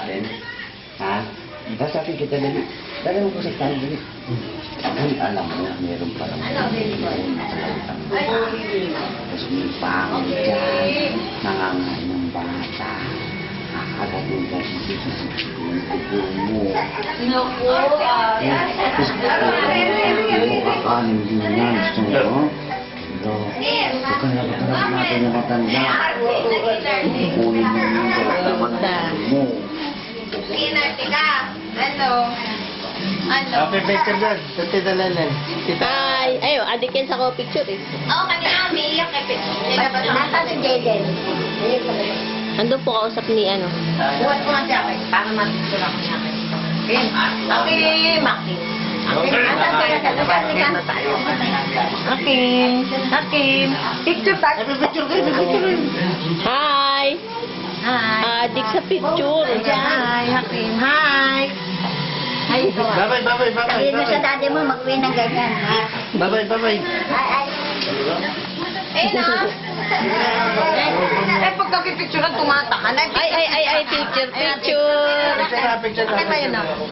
atin? Ha? Sasabi kita dali. Dali mo ko sa tayo dali. Ay, alam mo, meron palang nakalawitang tapos may pangit dyan. Nangangain ng bata. Kakagatin ka dito sa kubo mo. Naku, Kakanin din yan. Gusto mo? Pagkanap natin yung matanda. Kukunin mo yung dapat mo. Inarte ka. Ano? Ano? Happy birthday dyan. Tati dalalan. Ay, ayo, adik yan sa ko picture eh. Oo, kanina umiiyak eh. Nasaan si Jaden? Andun po kausap ni ano. Buhat ko nga siya ako para matutulak ko niya. Akin, Makin. Akin. Picture tayo. Hi! Hi. Adik sa picture. Hi, Akin. Hi. Hi. Bye-bye, bye-bye, bye-bye. Sabihin mo sa daddy mo, mag-uwi ng ganyan. Bye-bye, bye-bye. Ay. Eh, no? Eh, pagkakipicture tumataka na. Ay, picture, picture. Picture na, picture na. Ay, tayo na.